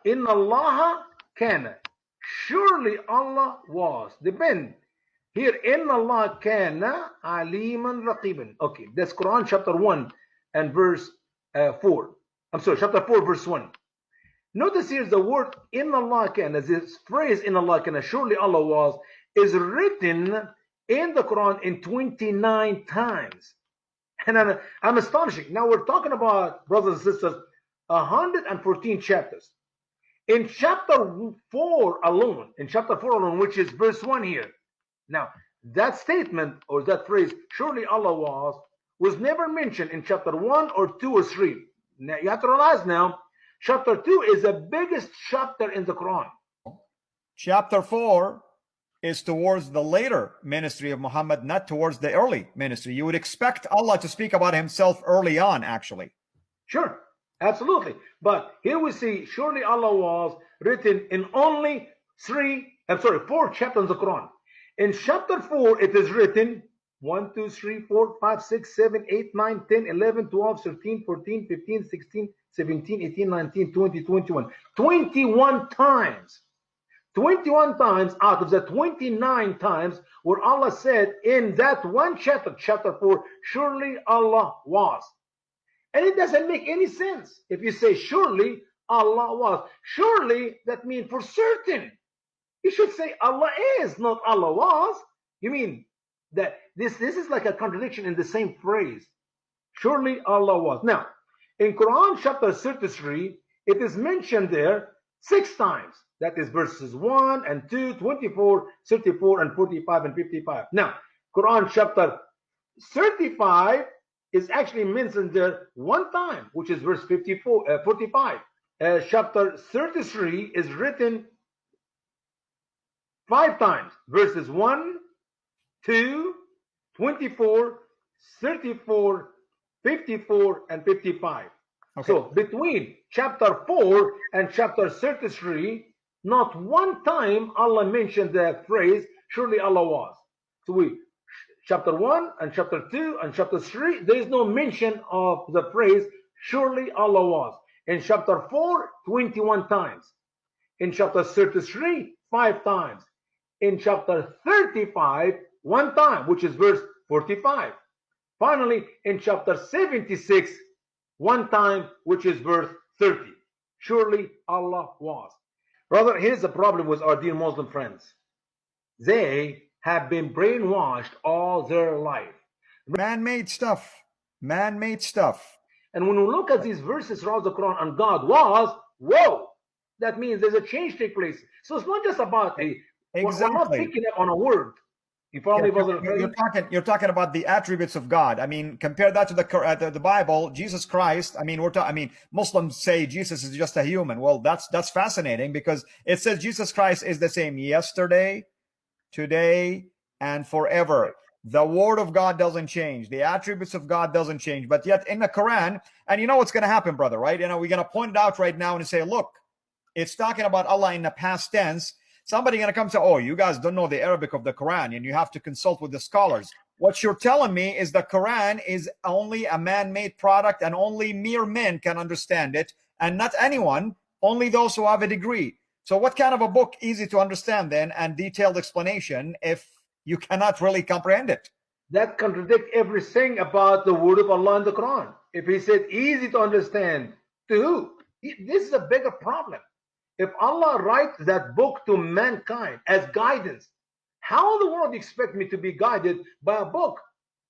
Inna Allah kana. Surely Allah was. Depend. Here, Inna Allah kana aliman raqiban. Okay, that's Quran chapter 1 and verse 4. I'm sorry, chapter 4, verse 1. Notice here the word Inna Allah kana, this phrase Inna Allah kana, surely Allah was, is written in the Quran in 29 times. And I'm astonishing. Now we're talking about, brothers and sisters, 114 chapters. In chapter 4 alone, which is verse 1 here. Now, that statement or that phrase, surely Allah was never mentioned in chapter 1 or 2 or 3. Now, you have to realize now, chapter 2 is the biggest chapter in the Quran. Chapter 4 is towards the later ministry of Muhammad, not towards the early ministry. You would expect Allah to speak about himself early on, actually. Sure, absolutely. But here we see, surely Allah was written in only 4 chapters of the Quran. In chapter 4, it is written 1, 2, 3, 4, 5, 6, 7, 8, 9, 10, 11, 12, 13, 14, 15, 16, 17, 18, 19, 20, 21. 21 times. 21 times out of the 29 times where Allah said in that one chapter, chapter 4, surely Allah was. And it doesn't make any sense. If you say surely Allah was, surely that means for certain. You should say Allah is, not Allah was. You mean that this is like a contradiction in the same phrase. Surely Allah was. Now, in Quran chapter 33, it is mentioned there 6 times. That is verses 1 and 2, 24, 34, and 45 and 55. Now, Quran chapter 35 is actually mentioned there 1 time, which is verse 45. Chapter 33 is written 5 times, verses 1, 2, 24, 34, 54, and 55. Okay. So between chapter 4 and chapter 33, not 1 time Allah mentioned the phrase, surely Allah was. So chapter 1 and chapter 2 and chapter 3, there is no mention of the phrase, surely Allah was. In chapter 4, 21 times. In chapter 33, 5 times. In chapter 35, 1 time, which is verse 45. Finally, in chapter 76, 1 time, which is verse 30. Surely Allah was. Brother, here's the problem with our dear Muslim friends. They have been brainwashed all their life. Man-made stuff. Man-made stuff. And when we look at these verses throughout the Quran and God was, whoa, that means there's a change take place. So it's not just about exactly. We're not picking up on a word. You're talking about the attributes of God. I mean, compare that to the Bible. Jesus Christ. I mean, Muslims say Jesus is just a human. Well, that's fascinating because it says Jesus Christ is the same yesterday, today, and forever. The word of God doesn't change. The attributes of God doesn't change. But yet in the Quran, and you know what's going to happen, brother, right? You know, we're going to point it out right now and say, look, it's talking about Allah in the past tense. Somebody going to come and say, oh, you guys don't know the Arabic of the Quran and you have to consult with the scholars. What you're telling me is the Quran is only a man-made product and only mere men can understand it and not anyone, only those who have a degree. So what kind of a book easy to understand then and detailed explanation if you cannot really comprehend it? That contradicts everything about the word of Allah in the Quran. If he said easy to understand, to who? This is a bigger problem. If Allah writes that book to mankind as guidance, how in the world do you expect me to be guided by a book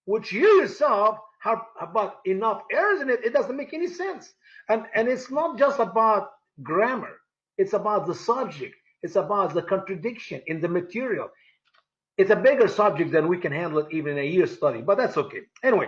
which you yourself have about enough errors in it? It doesn't make any sense. And it's not just about grammar. It's about the subject. It's about the contradiction in the material. It's a bigger subject than we can handle it even in a year's study, but that's okay. Anyway,